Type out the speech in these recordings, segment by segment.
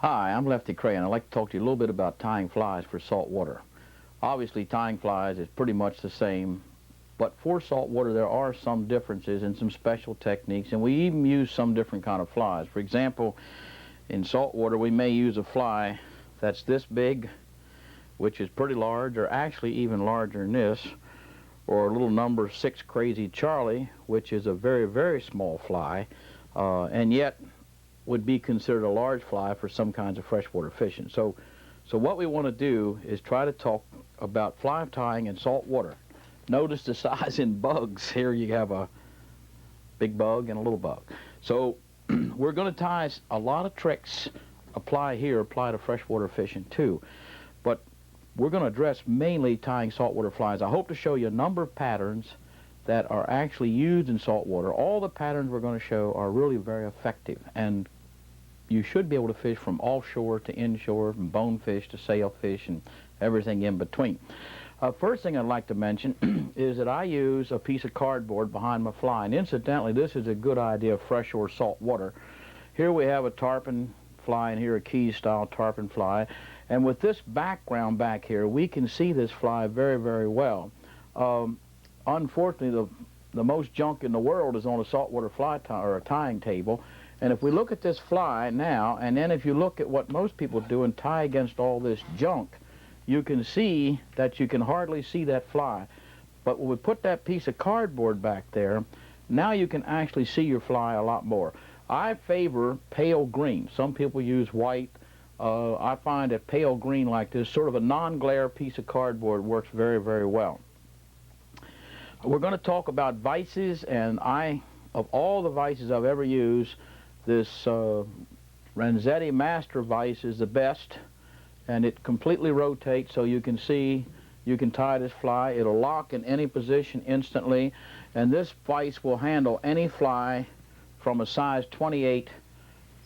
Hi, I'm Lefty Kreh, and I'd like to talk to you a little bit about tying flies for salt water. Obviously, tying flies is pretty much the same, but for salt water there are some differences and some special techniques, and we even use some different kind of flies. For example, in salt water we may use a fly that's this big, which is pretty large, or actually even larger than this, or a little number 6 Crazy Charlie, which is a very, very small fly, and yet would be considered a large fly for some kinds of freshwater fishing. So what we want to do is try to talk about fly tying in salt water. Notice the size in bugs. Here you have a big bug and a little bug. So we're going to tie a lot of tricks, apply to freshwater fishing too. But we're going to address mainly tying saltwater flies. I hope to show you a number of patterns that are actually used in salt water. All the patterns we're going to show are really very effective, and you should be able to fish from offshore to inshore, from bonefish to sailfish, and everything in between. First thing I'd like to mention is that I use a piece of cardboard behind my fly, and incidentally, this is a good idea of fresh or salt water. Here we have a tarpon fly, and here a Keys-style tarpon fly, and with this background back here, we can see this fly very, very well. Unfortunately, the most junk in the world is on a saltwater fly or a tying table. And if we look at this fly now, and then if you look at what most people do and tie against all this junk, you can see that you can hardly see that fly. But when we put that piece of cardboard back there, now you can actually see your fly a lot more. I favor pale green. Some people use white. I find that pale green like this, sort of a non-glare piece of cardboard, works very, very well. We're going to talk about vices, and of all the vices I've ever used, this Renzetti Master Vice is the best, and it completely rotates, so you can see, you can tie this fly. It'll lock in any position instantly, and this vice will handle any fly from a size 28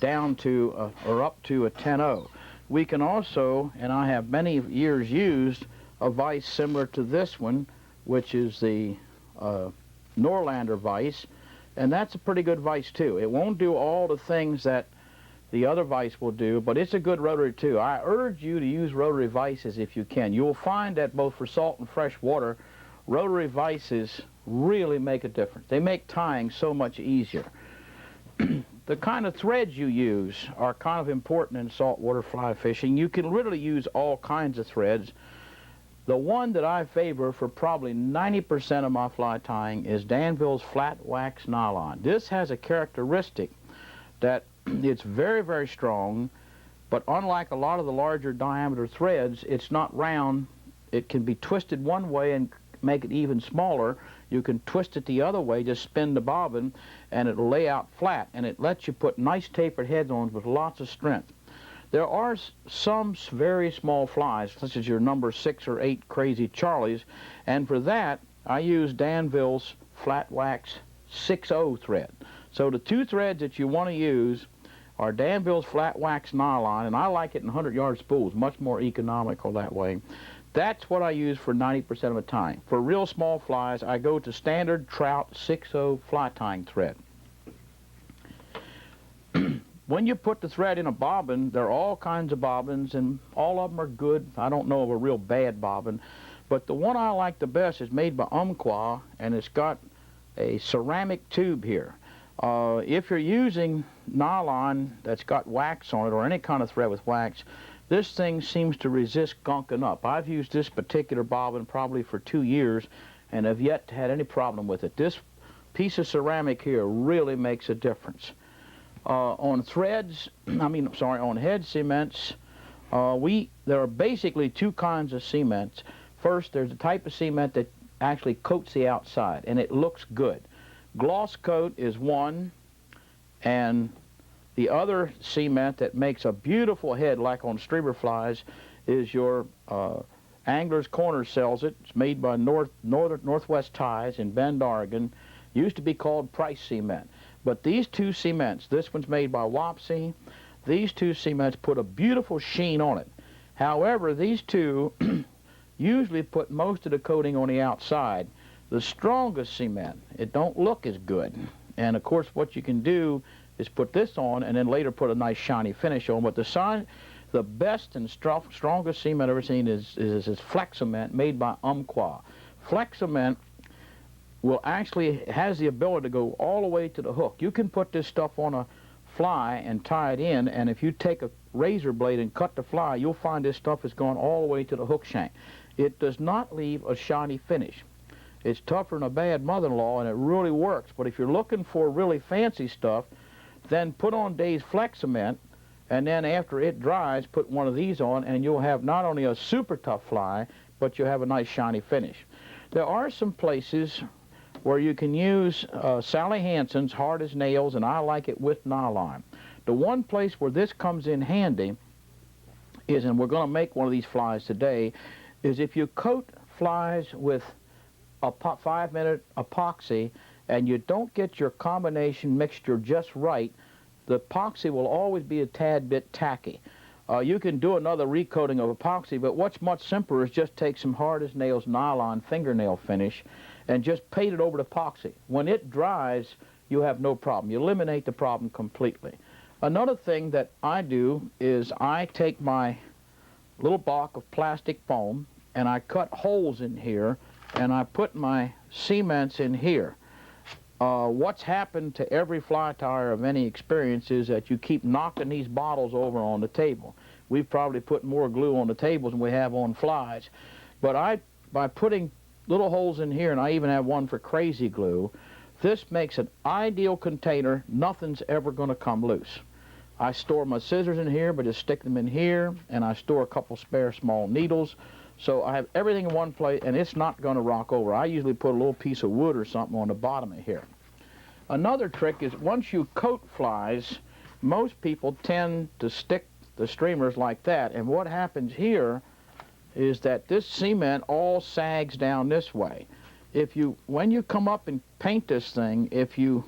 down to, or up to a 10-0. We can also, and I have many years used, a vice similar to this one, which is the Norlander vise, and that's a pretty good vise too. It won't do all the things that the other vise will do, but it's a good rotary too. I urge you to use rotary vices if you can. You'll find that both for salt and fresh water, rotary vices really make a difference. They make tying so much easier. The kind of threads you use are kind of important in saltwater fly fishing. You can literally use all kinds of threads. The one that I favor for probably 90% of my fly tying is Danville's flat wax nylon. This has a characteristic that it's very, very strong, but unlike a lot of the larger diameter threads, it's not round. It can be twisted one way and make it even smaller. You can twist it the other way, just spin the bobbin, and it'll lay out flat, and it lets you put nice tapered heads on with lots of strength. There are some very small flies, such as your number 6 or 8 Crazy Charlies, and for that, I use Danville's Flat Wax 6-0 thread. So the two threads that you want to use are Danville's Flat Wax Nylon, and I like it in 100-yard spools, much more economical that way. That's what I use for 90% of the time. For real small flies, I go to standard trout 6-0 fly tying thread. When you put the thread in a bobbin, there are all kinds of bobbins, and all of them are good. I don't know of a real bad bobbin, but the one I like the best is made by Umpqua, and it's got a ceramic tube here. If you're using nylon that's got wax on it, or any kind of thread with wax, this thing seems to resist gunking up. I've used this particular bobbin probably for 2 years and have yet to have any problem with it. This piece of ceramic here really makes a difference. On threads, on head cements, there are basically two kinds of cements. First, there's a type of cement that actually coats the outside, and it looks good. Gloss coat is one, and the other cement that makes a beautiful head, like on streamer flies, is your Angler's Corner sells it. It's made by Northwest Ties in Bend, Oregon. Used to be called Price Cement. But these two cements, this one's made by Wapsie, these two cements put a beautiful sheen on it. However, these two usually put most of the coating on the outside. The strongest cement, it don't look as good. And of course what you can do is put this on and then later put a nice shiny finish on. But the best and strongest cement I've ever seen is Flex Cement made by Umpqua. Flex Cement has the ability to go all the way to the hook. You can put this stuff on a fly and tie it in, and if you take a razor blade and cut the fly, you'll find this stuff is going all the way to the hook shank. It does not leave a shiny finish. It's tougher than a bad mother-in-law, and it really works. But if you're looking for really fancy stuff, then put on Dave's Flex Cement, and then after it dries, put one of these on, and you'll have not only a super tough fly, but you'll have a nice shiny finish. There are some places where you can use Sally Hansen's Hard as Nails, and I like it with nylon. The one place where this comes in handy is, and we're going to make one of these flies today, is if you coat flies with a 5-minute epoxy and you don't get your combination mixture just right, the epoxy will always be a tad bit tacky. You can do another recoating of epoxy, but what's much simpler is just take some Hard as Nails nylon fingernail finish and just paint it over the epoxy. When it dries, you have no problem. You eliminate the problem completely. Another thing that I do is I take my little block of plastic foam and I cut holes in here and I put my cements in here. What's happened to every fly tyer of any experience is that you keep knocking these bottles over on the table. We've probably put more glue on the tables than we have on flies. But by putting little holes in here, and I even have one for crazy glue, this makes an ideal container. Nothing's ever going to come loose. I store my scissors in here, but just stick them in here, and I store a couple spare small needles. So I have everything in one place, and it's not going to rock over. I usually put a little piece of wood or something on the bottom of here. Another trick is once you coat flies, most people tend to stick the streamers like that, and what happens here is that this cement all sags down this way. When you come up and paint this thing, if you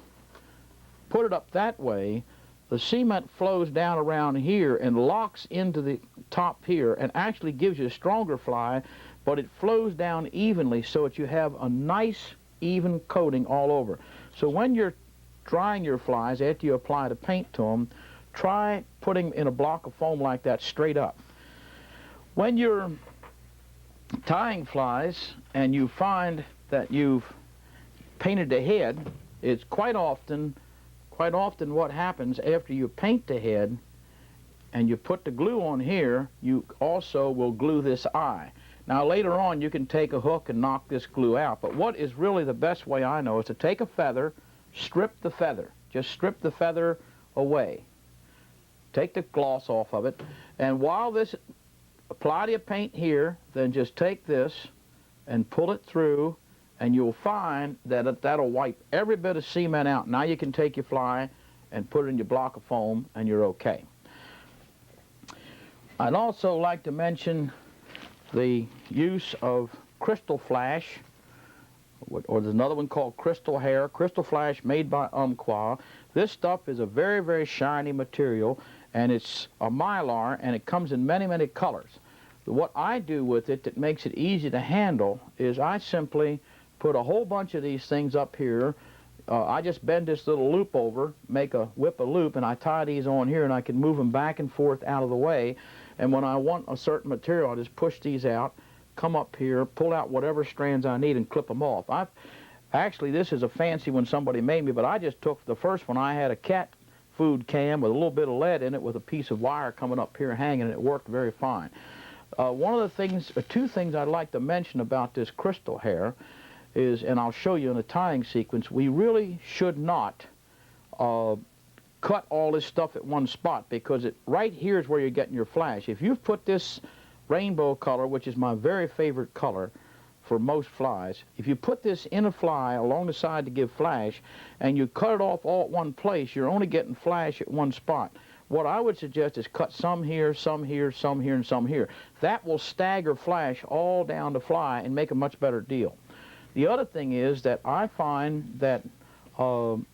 put it up that way, the cement flows down around here and locks into the top here and actually gives you a stronger fly, but it flows down evenly so that you have a nice even coating all over. So when you're drying your flies, after you apply the paint to them, try putting in a block of foam like that straight up. When you're tying flies and you find that you've painted the head, it's quite often what happens after you paint the head and you put the glue on here, you also will glue this eye. Now later on you can take a hook and knock this glue out, but what is really the best way I know is to take a feather, strip the feather, just strip the feather away. Take the gloss off of it, and while this, apply the paint here, then just take this and pull it through, and you'll find that that'll wipe every bit of cement out. Now you can take your fly and put it in your block of foam and you're okay. I'd also like to mention the use of Crystal Flash, or there's another one called Crystal Hair. Crystal Flash made by Umpqua. This stuff is a very, very shiny material, and it's a mylar, and it comes in many, many colors. What I do with it that makes it easy to handle is I simply put a whole bunch of these things up here. I just bend this little loop over, whip a loop, and I tie these on here, and I can move them back and forth out of the way. And when I want a certain material, I just push these out, come up here, pull out whatever strands I need, and clip them off. Actually, this is a fancy one somebody made me, but I just took the first one. I had a cat food can with a little bit of lead in it with a piece of wire coming up here hanging, and it worked very fine. One of the things, two things I'd like to mention about this crystal hair is, and I'll show you in the tying sequence, we really should not cut all this stuff at one spot, because right here is where you're getting your flash. If you've put this rainbow color, which is my very favorite color for most flies, if you put this in a fly along the side to give flash, and you cut it off all at one place, you're only getting flash at one spot. What I would suggest is cut some here, some here, some here, and some here. That will stagger flash all down the fly and make a much better deal. The other thing is that I find that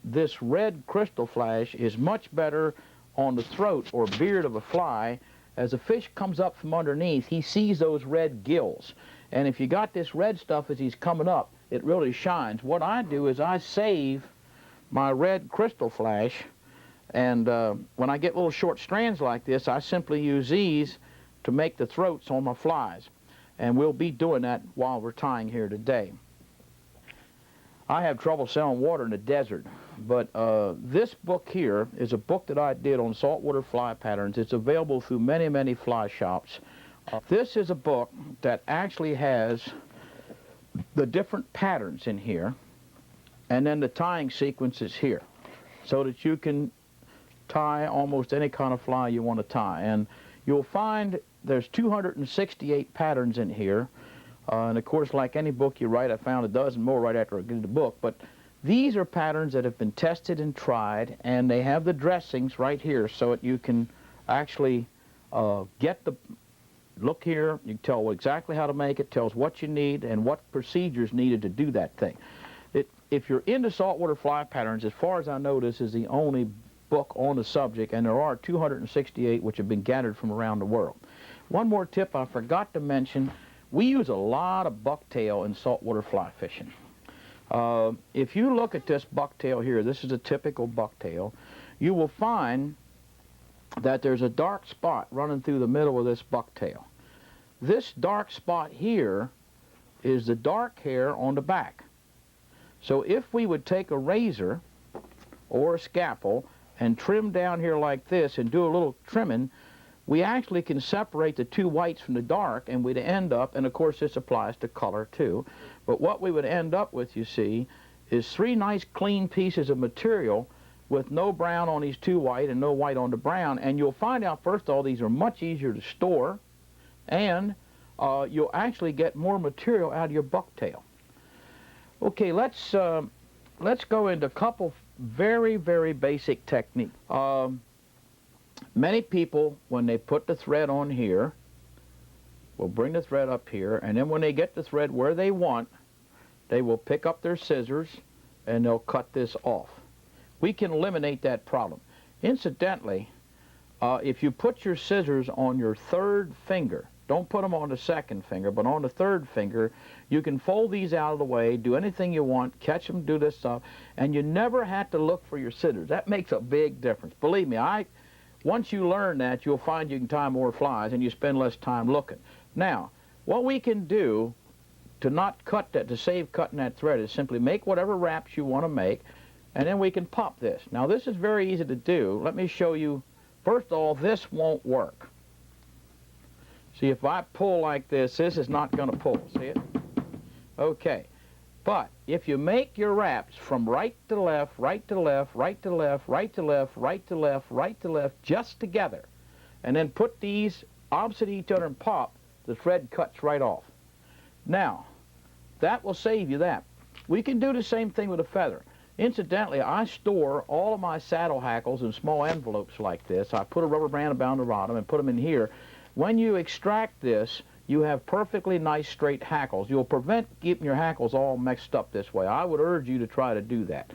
this red crystal flash is much better on the throat or beard of a fly. As a fish comes up from underneath, he sees those red gills. And if you got this red stuff as he's coming up, it really shines. What I do is I save my red crystal flash, And when I get little short strands like this, I simply use these to make the throats on my flies. And we'll be doing that while we're tying here today. I have trouble selling water in the desert, but this book here is a book that I did on saltwater fly patterns. It's available through many, many fly shops. This is a book that actually has the different patterns in here, and then the tying sequences here, so that you can tie almost any kind of fly you want to tie. And you'll find there's 268 patterns in here. And of course, like any book you write, I found a dozen more right after I did the book. But these are patterns that have been tested and tried, and they have the dressings right here so that you can actually get the look here. You can tell exactly how to make it, tells what you need and what procedures needed to do that thing. If you're into saltwater fly patterns, as far as I know, this is the only book on the subject, and there are 268 which have been gathered from around the world. One more tip I forgot to mention. We use a lot of bucktail in saltwater fly fishing. If you look at this bucktail here, this is a typical bucktail, you will find that there's a dark spot running through the middle of this bucktail. This dark spot here is the dark hair on the back. So if we would take a razor or a scalpel and trim down here like this and do a little trimming, we actually can separate the two whites from the dark, and we'd end up, and of course this applies to color too, but what we would end up with, you see, is three nice clean pieces of material with no brown on these two white and no white on the brown. And you'll find out, first of all, these are much easier to store, and you'll actually get more material out of your bucktail. Okay, let's go into a couple very, very basic techniques. Many people, when they put the thread on here, will bring the thread up here, and then when they get the thread where they want, they will pick up their scissors and they'll cut this off. We can eliminate that problem. Incidentally, if you put your scissors on your third finger, don't put them on the second finger, but on the third finger, you can fold these out of the way, do anything you want, catch them, do this stuff, and you never have to look for your scissors. That makes a big difference. Believe me, once you learn that, you'll find you can tie more flies and you spend less time looking. Now, what we can do to not cut that, to save cutting that thread, is simply make whatever wraps you want to make, and then we can pop this. Now, this is very easy to do. Let me show you. First of all, this won't work. See, if I pull like this, this is not going to pull. See it? Okay. But if you make your wraps from right to left, right to left, right to left, right to left, right to left, right to left, just together, and then put these opposite each other and pop, the thread cuts right off. Now, that will save you that. We can do the same thing with a feather. Incidentally, I store all of my saddle hackles in small envelopes like this. I put a rubber band around the bottom and put them in here. When you extract this, you have perfectly nice straight hackles. You'll prevent keeping your hackles all mixed up this way. I would urge you to try to do that.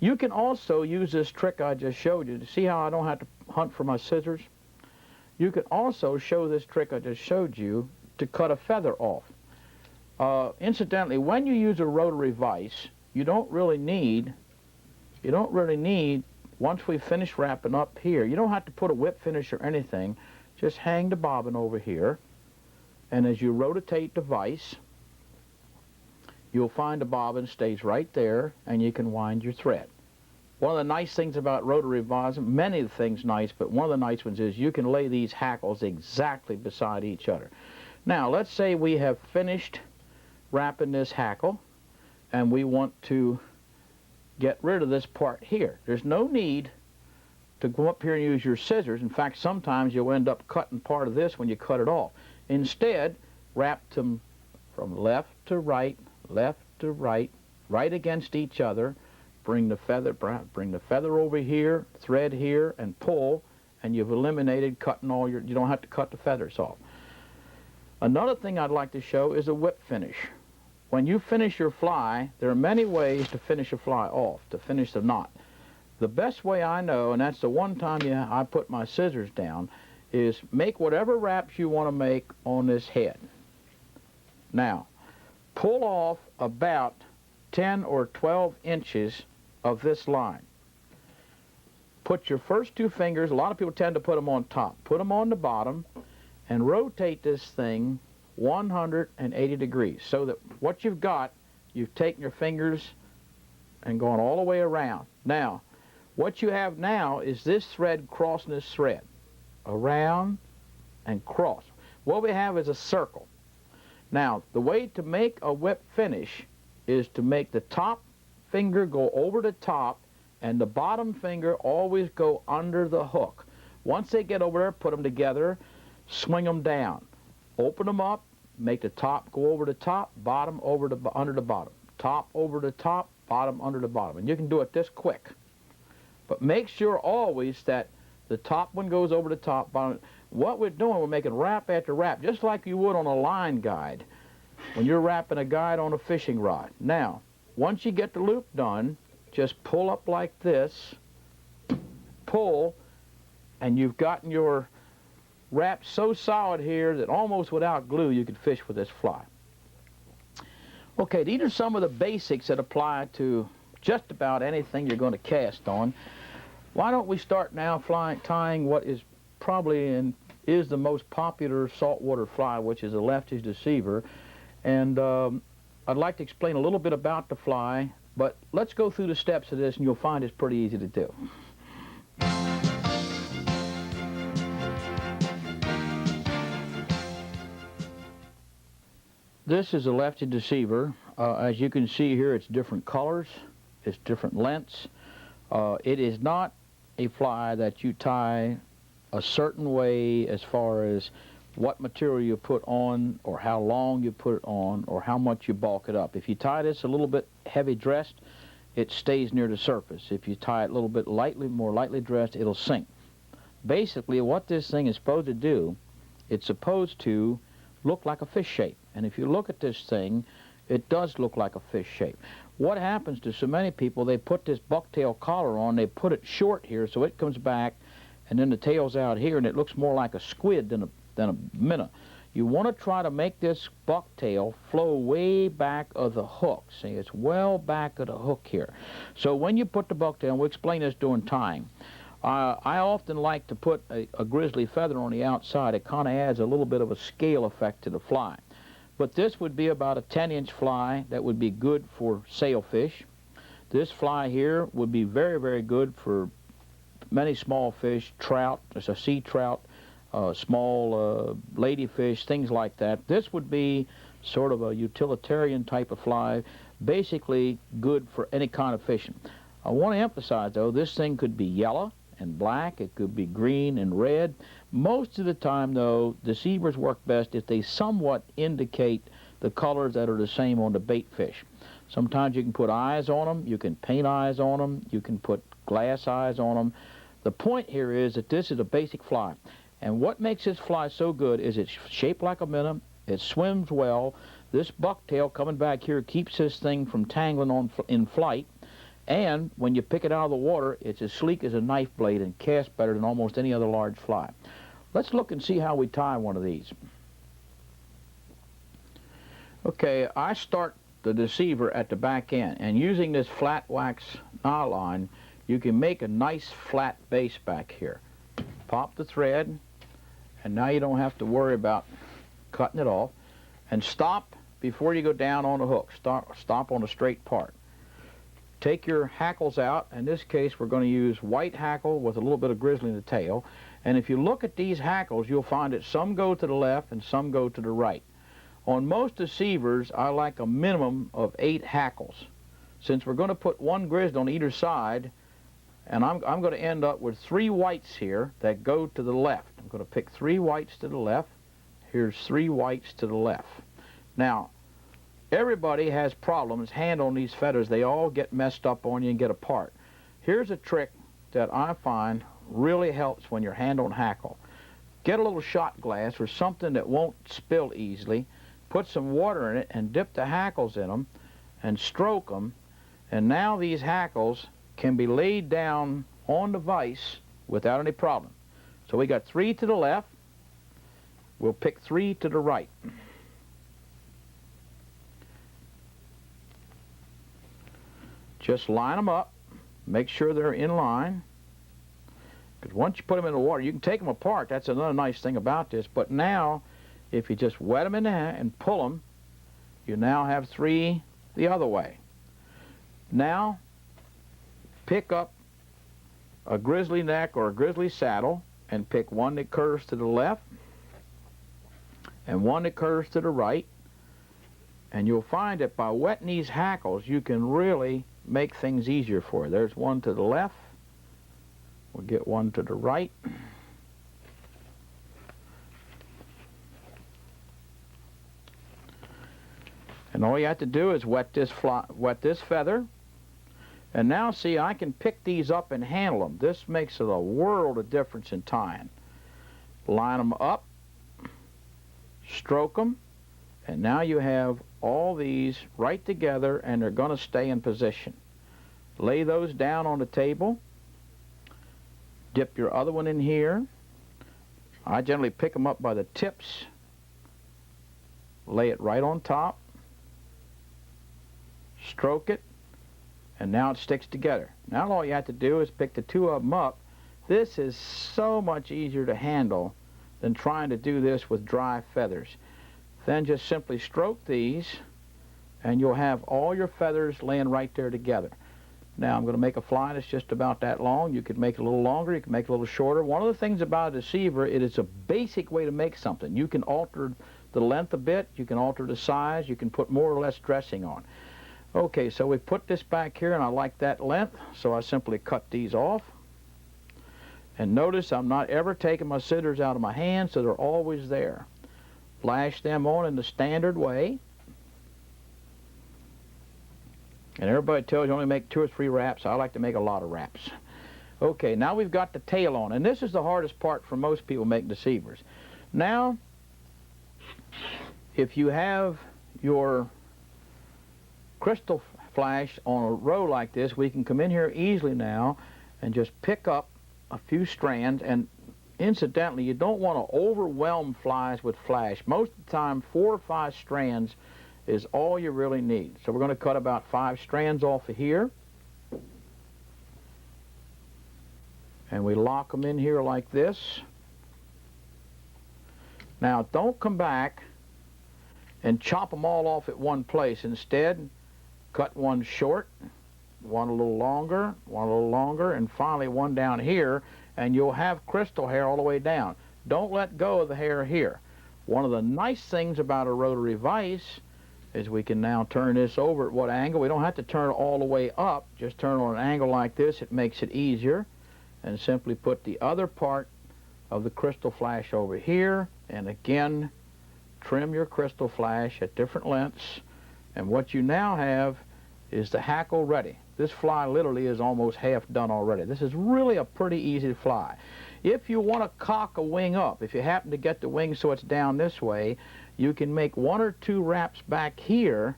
You can also use this trick I just showed you. To see how I don't have to hunt for my scissors? You can also show this trick I just showed you to cut a feather off. Incidentally, when you use a rotary vise, you don't really need, once we finish wrapping up here, you don't have to put a whip finish or anything. Just hang the bobbin over here, and as you rotate the vise, you'll find the bobbin stays right there, and you can wind your thread. One of the nice things about rotary vise, many of the things nice, but one of the nice ones is you can lay these hackles exactly beside each other. Now, let's say we have finished wrapping this hackle, and we want to get rid of this part here. There's no need to go up here and use your scissors. In fact, sometimes you'll end up cutting part of this when you cut it off. Instead, wrap them from left to right, right against each other. Bring the feather over here, thread here, and pull, and you've eliminated cutting all your, you don't have to cut the feathers off. Another thing I'd like to show is a whip finish. When you finish your fly, there are many ways to finish a fly off, to finish the knot. The best way I know, and that's the one time I put my scissors down, is make whatever wraps you want to make on this head. Now, pull off about 10 or 12 inches of this line. put your first two fingers, a lot of people tend to put them on top, put them on the bottom, and rotate this thing 180 degrees, so that what you've got, you've taken your fingers and gone all the way around. Now, what you have now is this thread crossing this thread, around and cross. What we have is a circle. Now, the way to make a whip finish is to make the top finger go over the top and the bottom finger always go under the hook. Once they get over there, put them together, swing them down, open them up, make the top go over the top, bottom over the under the bottom, top over the top, bottom under the bottom. And you can do it this quick. But make sure always that the top one goes over the top, bottom. What we're doing, we're making wrap after wrap, just like you would on a line guide when you're wrapping a guide on a fishing rod. Now, once you get the loop done, just pull up like this, pull, and you've gotten your wrap so solid here that almost without glue you could fish with this fly. Okay, these are some of the basics that apply to just about anything you're going to cast on. Why don't we start now tying what is probably and is the most popular saltwater fly, which is a Lefty's Deceiver. And I'd like to explain a little bit about the fly, but let's go through the steps of this and you'll find it's pretty easy to do. This is a Lefty's Deceiver. As you can see here, it's different colors, it's different lengths. It is not a fly that you tie a certain way as far as what material you put on or how long you put it on or how much you bulk it up. If you tie this a little bit heavy dressed, it stays near the surface. If you tie it a little bit more lightly dressed, it'll sink. Basically, what this thing is supposed to do, it's supposed to look like a fish shape. And if you look at this thing, it does look like a fish shape. What happens to so many people, they put this bucktail collar on, they put it short here so it comes back, and then the tail's out here, and it looks more like a squid than a minnow. You want to try to make this bucktail flow way back of the hook. See, it's well back of the hook here. So when you put the bucktail, and we'll explain this during tying, I often like to put a grizzly feather on the outside. It kind of adds a little bit of a scale effect to the fly. But this would be about a 10-inch fly that would be good for sailfish. This fly here would be very, very good for many small fish, trout, there's a sea trout, small ladyfish, things like that. This would be sort of a utilitarian type of fly, basically good for any kind of fishing. I want to emphasize, though, this thing could be yellow and black, it could be green and red. Most of the time, though, deceivers work best if they somewhat indicate the colors that are the same on the bait fish. Sometimes you can put eyes on them, you can paint eyes on them, you can put glass eyes on them. The point here is that this is a basic fly. And what makes this fly so good is it's shaped like a minnow, it swims well. This bucktail coming back here keeps this thing from tangling in flight. And when you pick it out of the water, it's as sleek as a knife blade and casts better than almost any other large fly. Let's look and see how we tie one of these. Okay, I start the deceiver at the back end, and using this flat wax nylon, you can make a nice flat base back here. Pop the thread, and now you don't have to worry about cutting it off. And stop before you go down on the hook. Stop on the straight part. Take your hackles out. In this case, we're going to use white hackle with a little bit of grizzly in the tail. And if you look at these hackles, you'll find that some go to the left and some go to the right. On most deceivers, I like a minimum of 8 hackles. Since we're going to put one grizzly on either side, and I'm going to end up with 3 whites here that go to the left. I'm going to pick 3 whites to the left. Here's 3 whites to the left. Now, everybody has problems handling these feathers. They all get messed up on you and get apart. Here's a trick that I find really helps when you're handling hackle. Get a little shot glass or something that won't spill easily. Put some water in it and dip the hackles in them and stroke them. And now these hackles can be laid down on the vise without any problem. So we got 3 to the left. We'll pick 3 to the right. Just line them up. Make sure they're in line. Because once you put them in the water, you can take them apart. That's another nice thing about this. But now, if you just wet them in there and pull them, you now have 3 the other way. Now, pick up a grizzly neck or a grizzly saddle and pick one that curves to the left and one that curves to the right. And you'll find that by wetting these hackles, you can really make things easier for you. There's one to the left. We'll get one to the right. And all you have to do is wet this feather. And now see, I can pick these up and handle them. This makes it a world of difference in tying. Line them up, stroke them, and now you have all these right together, and they're going to stay in position. Lay those down on the table. Dip your other one in here. I generally pick them up by the tips. Lay it right on top. Stroke it. And now it sticks together. Now all you have to do is pick the 2 of them up. This is so much easier to handle than trying to do this with dry feathers. Then just simply stroke these, and you'll have all your feathers laying right there together. Now I'm going to make a fly that's just about that long. You could make it a little longer, you can make it a little shorter. One of the things about a deceiver, it is a basic way to make something. You can alter the length a bit, you can alter the size, you can put more or less dressing on. Okay, so we put this back here, and I like that length, so I simply cut these off. And notice I'm not ever taking my scissors out of my hand, so they're always there. Lash them on in the standard way. And everybody tells you only make 2 or 3 wraps. I like to make a lot of wraps. Okay, now we've got the tail on, and this is the hardest part for most people making deceivers. Now, if you have your crystal flash on a row like this, we can come in here easily now and just pick up a few strands. And incidentally, you don't want to overwhelm flies with flash. Most of the time, 4 or 5 strands is all you really need. So we're going to cut about 5 strands off of here. And we lock them in here like this. Now, don't come back and chop them all off at one place. Instead, cut one short, one a little longer, and finally one down here, and you'll have crystal hair all the way down. Don't let go of the hair here. One of the nice things about a rotary vise is we can now turn this over at what angle. We don't have to turn it all the way up, just turn it on an angle like this. It makes it easier. And simply put the other part of the crystal flash over here, and again, trim your crystal flash at different lengths. And what you now have is the hackle ready. This fly literally is almost half done already. This is really a pretty easy fly. If you want to cock a wing up, if you happen to get the wing so it's down this way, you can make 1 or 2 wraps back here.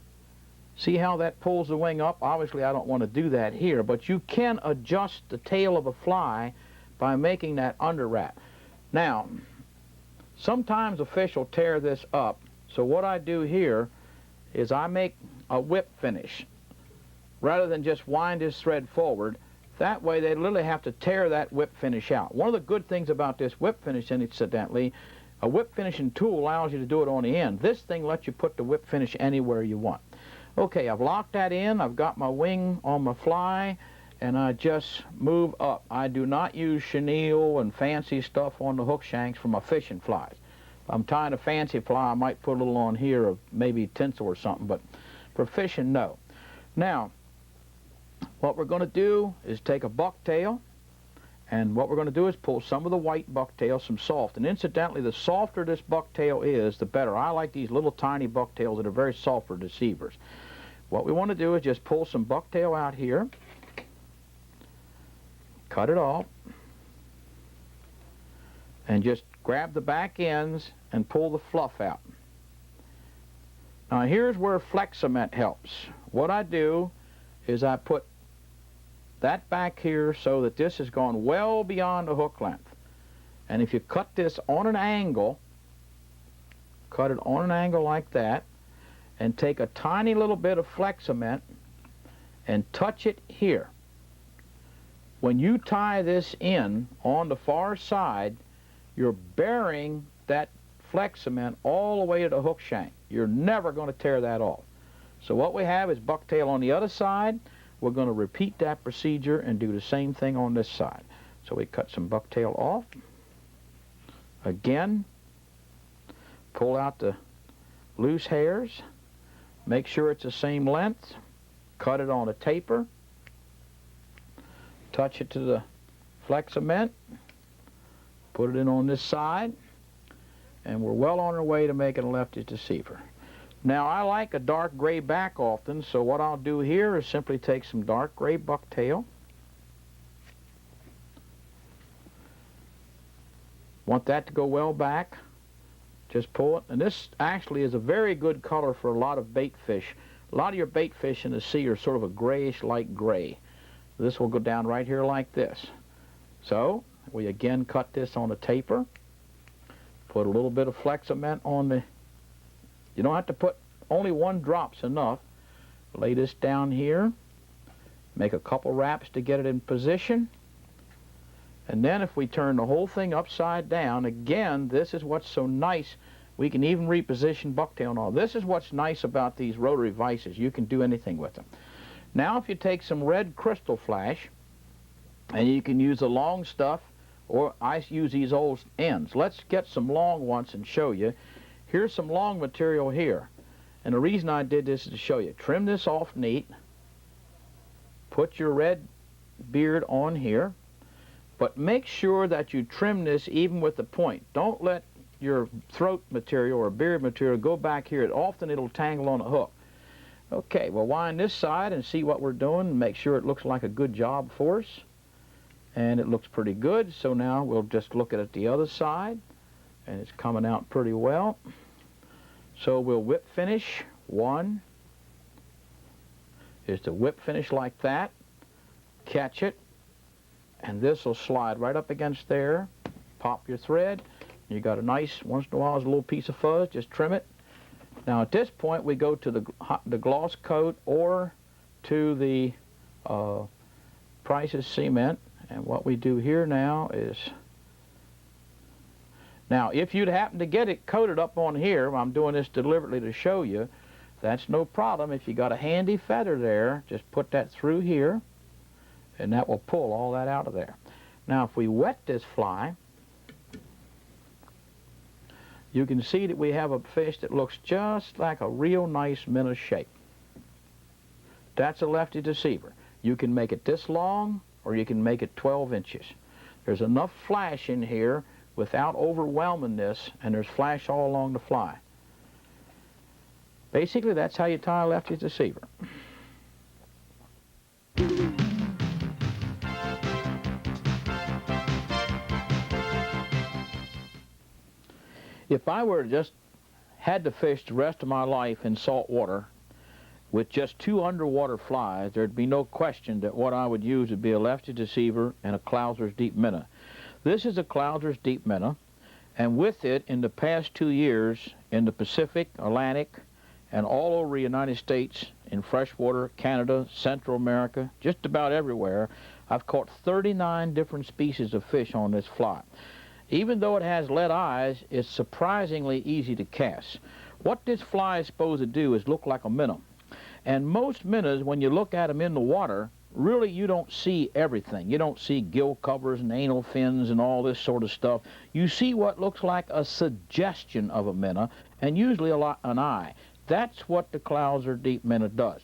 See how that pulls the wing up? Obviously I don't want to do that here, but you can adjust the tail of a fly by making that under wrap. Now, sometimes a fish will tear this up, so what I do here is I make a whip finish rather than just wind this thread forward. That way they literally have to tear that whip finish out. One of the good things about this whip finish, incidentally, a whip finishing tool allows you to do it on the end. This thing lets you put the whip finish anywhere you want. Okay, I've locked that in, I've got my wing on my fly, and I just move up. I do not use chenille and fancy stuff on the hook shanks for my fishing flies. If I'm tying a fancy fly, I might put a little on here of maybe tinsel or something, but for fishing, no. Now, what we're going to do is take a bucktail, and what we're going to do is pull some of the white bucktail, some soft. And incidentally, the softer this bucktail is, the better. I like these little tiny bucktails that are very soft for deceivers. What we want to do is just pull some bucktail out here, cut it off, and just grab the back ends and pull the fluff out. Now here's where flex cement helps. What I do is I put that back here so that this has gone well beyond the hook length. And if you cut this on an angle, cut it on an angle like that, and take a tiny little bit of flex cement and touch it here. when you tie this in on the far side, you're bearing that flex cement all the way to the hook shank. You're never going to tear that off. So what we have is bucktail on the other side. We're going to repeat that procedure and do the same thing on this side. So we cut some bucktail off. Again, pull out the loose hairs. Make sure it's the same length. Cut it on a taper. Touch it to the flex cement. Put it in on this side. And we're well on our way to making a lefty deceiver. Now, I like a dark gray back often, so what I'll do here is simply take some dark gray bucktail. Want that to go well back. Just pull it. And this actually is a very good color for a lot of bait fish. A lot of your bait fish in the sea are sort of a grayish light gray. This will go down right here like this. So, we again cut this on a taper. Put a little bit of flex cement on the... You don't have to put, only one drop's enough. Lay this down here. Make a couple wraps to get it in position. And then if we turn the whole thing upside down, again, this is what's so nice. We can even reposition bucktail and all. This is what's nice about these rotary vices. You can do anything with them. Now if you take some red crystal flash, and you can use the long stuff, or I use these old ends. Let's get some long ones and show you. Here's some long material here. And the reason I did this is to show you. Trim this off neat. Put your red beard on here. But make sure that you trim this even with the point. Don't let your throat material or beard material go back here. Often it'll tangle on a hook. Okay, we'll wind this side and see what we're doing and make sure it looks like a good job for us. And it looks pretty good, so now we'll just look at it the other side. And it's coming out pretty well. So we'll whip finish. One is to whip finish like that. Catch it. And this will slide right up against there. Pop your thread. You got a nice, once in a while, there's a little piece of fuzz. Just trim it. Now at this point, we go to the gloss coat or to the Price's cement. And what we do here now is... Now, if you'd happen to get it coated up on here, I'm doing this deliberately to show you, that's no problem. If you got a handy feather there, just put that through here, and that will pull all that out of there. Now, if we wet this fly, you can see that we have a fish that looks just like a real nice minnow shape. That's a lefty deceiver. You can make it this long, or you can make it 12 inches. There's enough flash in here without overwhelming this, and there's flash all along the fly. Basically, that's how you tie a lefty deceiver. If I were to just had to fish the rest of my life in salt water with just 2 underwater flies, there'd be no question that what I would use would be a lefty deceiver and a Clouser's deep minnow. This is a Clouser's deep minnow, and with it, in the past 2 years, in the Pacific, Atlantic, and all over the United States, in freshwater, Canada, Central America, just about everywhere, I've caught 39 different species of fish on this fly. Even though it has lead eyes, it's surprisingly easy to cast. What this fly is supposed to do is look like a minnow. And most minnows, when you look at them in the water, really you don't see everything. You don't see gill covers and anal fins and all this sort of stuff. You see what looks like a suggestion of a minnow, and usually an eye. That's what the Clouser deep minnow does.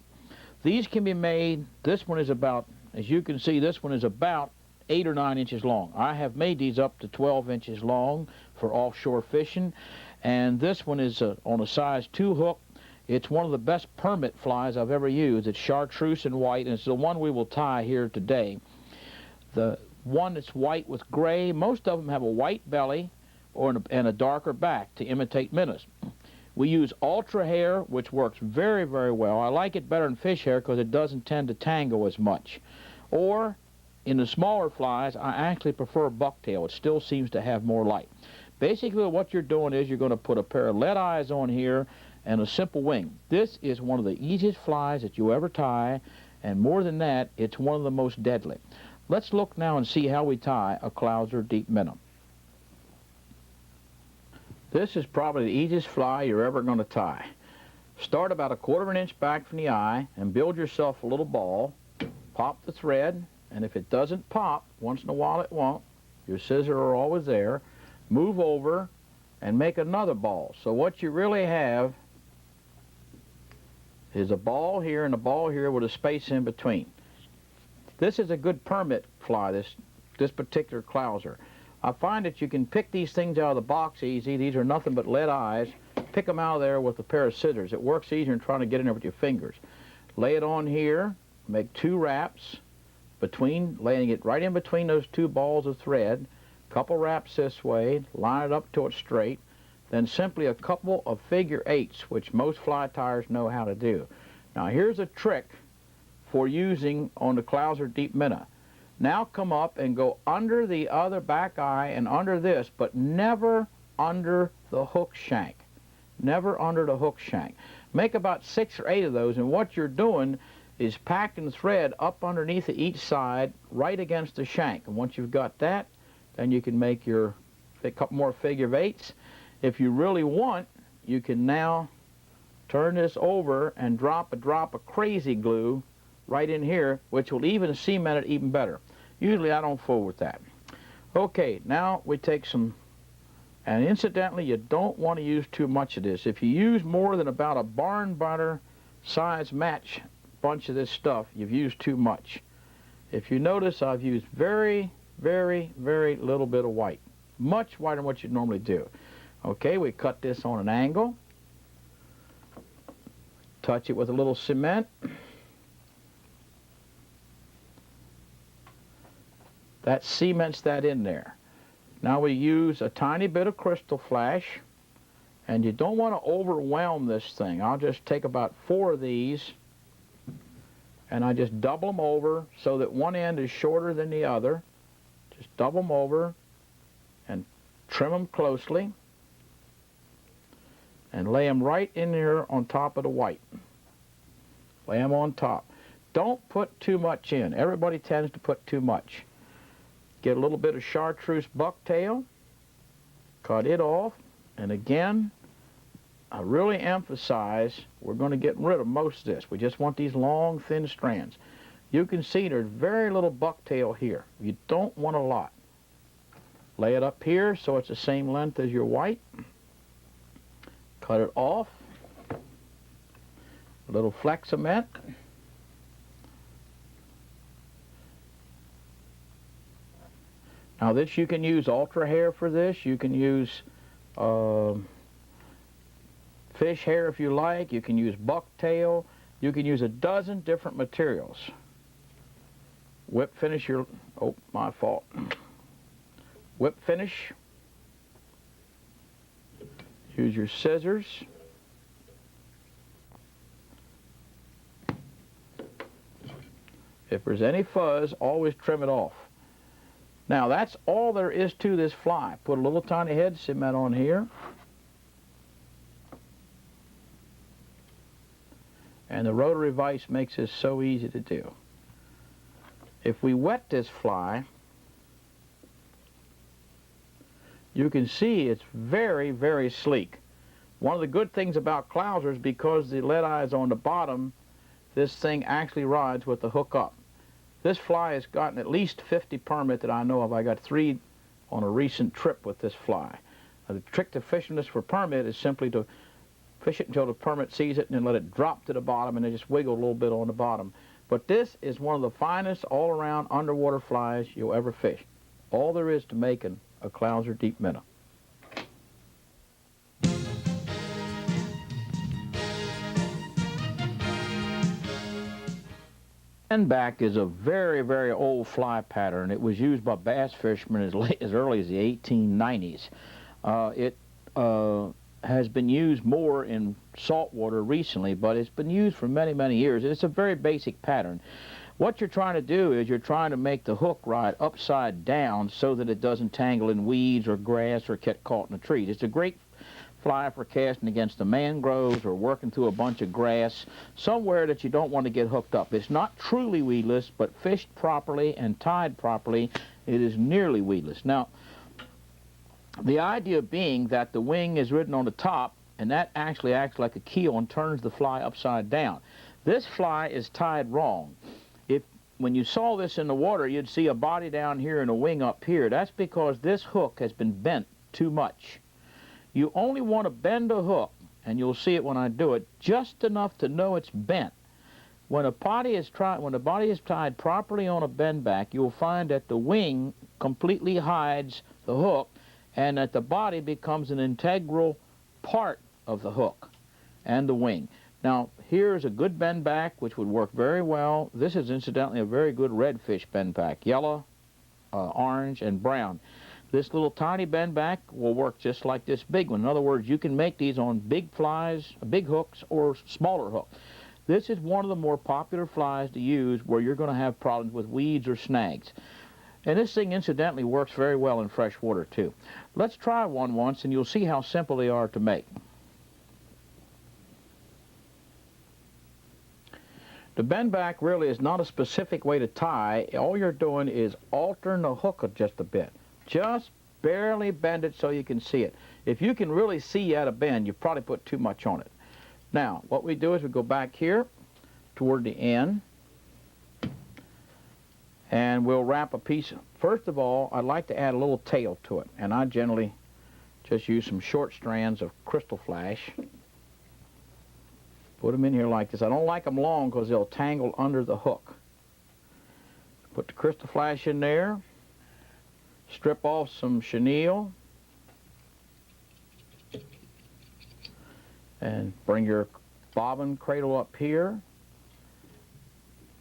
These can be made, this one is about, as you can see, this one is about 8 or 9 inches long. I have made these up to 12 inches long for offshore fishing, and this one is on a size 2 hook. It's one of the best permit flies I've ever used. It's chartreuse and white, and it's the one we will tie here today. The one that's white with gray, most of them have a white belly and a darker back to imitate minnows. We use ultra hair, which works very, very well. I like it better than fish hair because it doesn't tend to tangle as much. Or, in the smaller flies, I actually prefer bucktail. It still seems to have more light. Basically, what you're doing is you're going to put a pair of lead eyes on here and a simple wing. This is one of the easiest flies that you ever tie, and more than that, it's one of the most deadly. let's look now and see how we tie a clouser deep minnow. This is probably the easiest fly you're ever going to tie. Start about 1/4 of an inch back from the eye and build yourself a little ball. Pop the thread, and if it doesn't pop, once in a while it won't, your scissors are always there. Move over and make another ball. So what you really have is a ball here and a ball here with a space in between. This is a good permit fly, this particular clouser. I find that you can pick these things out of the box easy. These are nothing but lead eyes. Pick them out of there with a pair of scissors. It works easier than trying to get in there with your fingers. Lay it on here, make 2 wraps, laying it right in between those 2 balls of thread, couple wraps this way, line it up till it's straight, then simply a couple of figure 8s, which most fly tiers know how to do. Now here's a trick for using on the clouser deep minnow. Now come up and go under the other back eye and under this, but never under the hook shank. Never under the hook shank. Make about 6 or 8 of those, and what you're doing is packing thread up underneath each side right against the shank. And once you've got that, then you can make a couple more figure 8s. If you really want, you can now turn this over and drop a drop of crazy glue right in here, which will even cement it even better. Usually I don't fool with that. Okay, now we take some, and incidentally, you don't want to use too much of this. If you use more than about a barn burner size match bunch of this stuff, you've used too much. If you notice, I've used very, very, very little bit of white. Much whiter than what you'd normally do. Okay, we cut this on an angle. Touch it with a little cement. That cements that in there. Now we use a tiny bit of crystal flash, and you don't want to overwhelm this thing. I'll just take about 4 of these, and I just double them over so that one end is shorter than the other. Just double them over and trim them closely and lay them right in here on top of the white. Lay them on top. Don't put too much in. Everybody tends to put too much. Get a little bit of chartreuse bucktail, cut it off, and again, I really emphasize we're going to get rid of most of this. We just want these long, thin strands. You can see there's very little bucktail here. You don't want a lot. Lay it up here so it's the same length as your white. Cut it off. A little flex cement. Now this, you can use ultra hair for this. You can use fish hair if you like. You can use bucktail. You can use a dozen different materials. Whip finish your, oh, my fault. Whip finish. Use your scissors. If there's any fuzz, always trim it off. Now that's all there is to this fly. Put a little tiny head cement on here. And the rotary vise makes this so easy to do. If we wet this fly, you can see it's very, very sleek. One of the good things about clousers, because the lead eye is on the bottom, this thing actually rides with the hook up. This fly has gotten at least 50 permit that I know of. I got 3 on a recent trip with this fly. Now, the trick to fishing this for permit is simply to fish it until the permit sees it and then let it drop to the bottom and then just wiggle a little bit on the bottom. But this is one of the finest all-around underwater flies you'll ever fish. All there is to making a clouser deep minnow. Back is a very, very old fly pattern. It was used by bass fishermen as early as the 1890s. It has been used more in saltwater recently, but it's been used for many, many years. It's a very basic pattern. What you're trying to do is you're trying to make the hook ride upside down so that it doesn't tangle in weeds or grass or get caught in the trees. It's a great fly for casting against the mangroves or working through a bunch of grass, somewhere that you don't want to get hooked up. It's not truly weedless, but fished properly and tied properly, it is nearly weedless. Now, the idea being that the wing is ridden on the top, and that actually acts like a keel and turns the fly upside down. This fly is tied wrong. When you saw this in the water, you'd see a body down here and a wing up here. That's because this hook has been bent too much. You only want to bend a hook, and you'll see it when I do it, just enough to know it's bent. When the body is tied properly on a bend back, you'll find that the wing completely hides the hook, and that the body becomes an integral part of the hook and the wing. Now, here's a good bend back, which would work very well. This is incidentally a very good redfish bend back, yellow, orange, and brown. This little tiny bend back will work just like this big one. In other words, you can make these on big flies, big hooks, or smaller hooks. This is one of the more popular flies to use where you're going to have problems with weeds or snags. And this thing incidentally works very well in fresh water too. Let's try one once and you'll see how simple they are to make. The bend back really is not a specific way to tie. All you're doing is altering the hook just a bit. Just barely bend it so you can see it. If you can really see at a bend, you probably put too much on it. Now, what we do is we go back here toward the end, and we'll wrap a piece. First of all, I'd like to add a little tail to it, and I generally just use some short strands of crystal flash. Put them in here like this. I don't like them long because they'll tangle under the hook. Put the crystal flash in there. Strip off some chenille. And bring your bobbin cradle up here.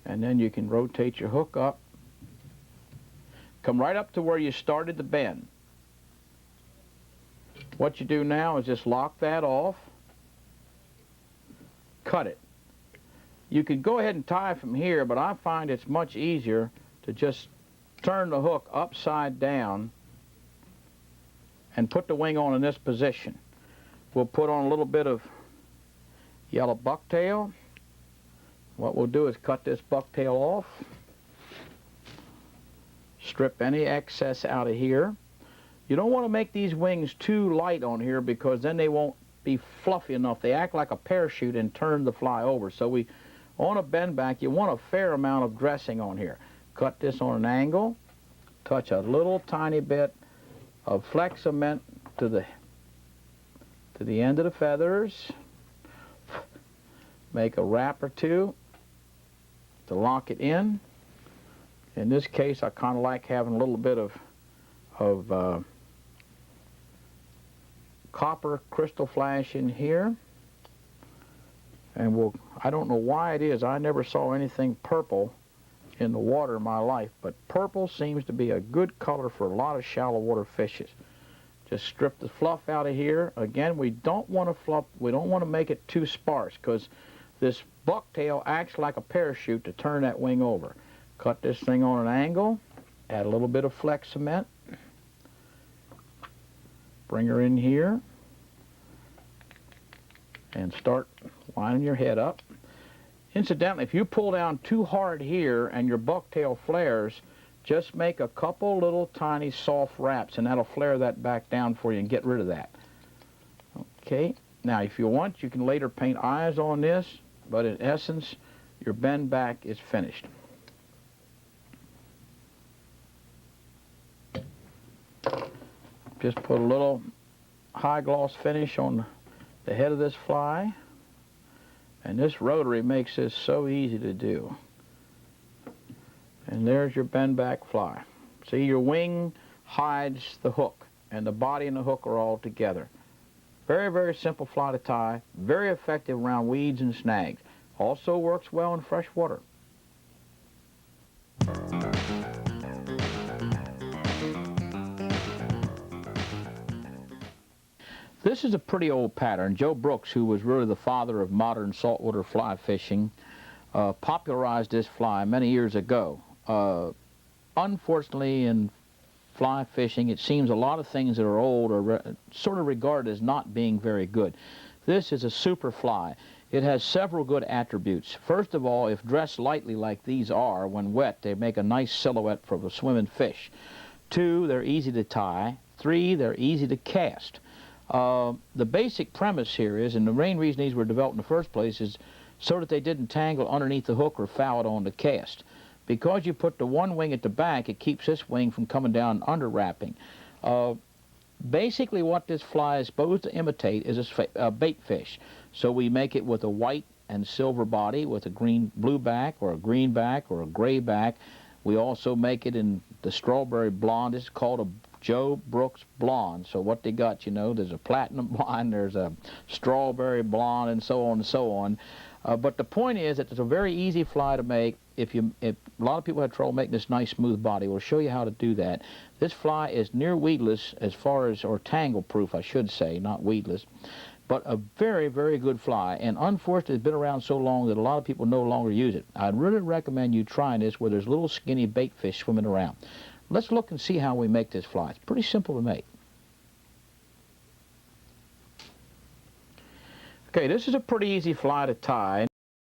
And then you can rotate your hook up. Come right up to where you started the bend. What you do now is just lock that off. Cut it. You could go ahead and tie from here, but I find it's much easier to just turn the hook upside down and put the wing on in this position. We'll put on a little bit of yellow bucktail. What we'll do is cut this bucktail off, strip any excess out of here. You don't want to make these wings too light on here because then they won't be fluffy enough. They act like a parachute and turn the fly over. So on a bend back, you want a fair amount of dressing on here. Cut this on an angle, touch a little tiny bit of flex cement to the end of the feathers, make a wrap or two to lock it in. In this case, I kind of like having a little bit of copper crystal flash in here, and I don't know why it is, I never saw anything purple in the water in my life, but purple seems to be a good color for a lot of shallow water fishes. Just strip the fluff out of here. Again, we don't want to make it too sparse because this bucktail acts like a parachute to turn that wing over. Cut this thing on an angle, add a little bit of flex cement. Bring her in here and start lining your head up. Incidentally, if you pull down too hard here and your bucktail flares, just make a couple little tiny soft wraps and that'll flare that back down for you and get rid of that. Okay, now if you want, you can later paint eyes on this, but in essence, your bend back is finished. Just put a little high gloss finish on the head of this fly, and this rotary makes this so easy to do. And there's your bend back fly. See, your wing hides the hook and the body and the hook are all together. Very, very simple fly to tie, very effective around weeds and snags. Also works well in fresh water. This is a pretty old pattern. Joe Brooks, who was really the father of modern saltwater fly fishing, popularized this fly many years ago. Unfortunately, in fly fishing, it seems a lot of things that are old are sort of regarded as not being very good. This is a super fly. It has several good attributes. First of all, if dressed lightly like these are, when wet, they make a nice silhouette for a swimming fish. 2, they're easy to tie. 3, they're easy to cast. The basic premise here is, and the main reason these were developed in the first place, is so that they didn't tangle underneath the hook or foul it on the cast. Because you put the one wing at the back, it keeps this wing from coming down under wrapping. Basically what this fly is supposed to imitate is a bait fish. So we make it with a white and silver body with a blue back or a green back or a gray back. We also make it in the strawberry blonde. It's called a Joe Brooks blonde. So what they got, you know, there's a platinum blonde, there's a strawberry blonde, and so on and so on. But the point is that it's a very easy fly to make. If a lot of people have trouble making this nice smooth body, we'll show you how to do that. This fly is near weedless as far as, or tangle proof I should say, not weedless, but a very, very good fly. And unfortunately it's been around so long that a lot of people no longer use it. I'd really recommend you trying this where there's little skinny bait fish swimming around. Let's look and see how we make this fly. It's pretty simple to make. Okay, this is a pretty easy fly to tie.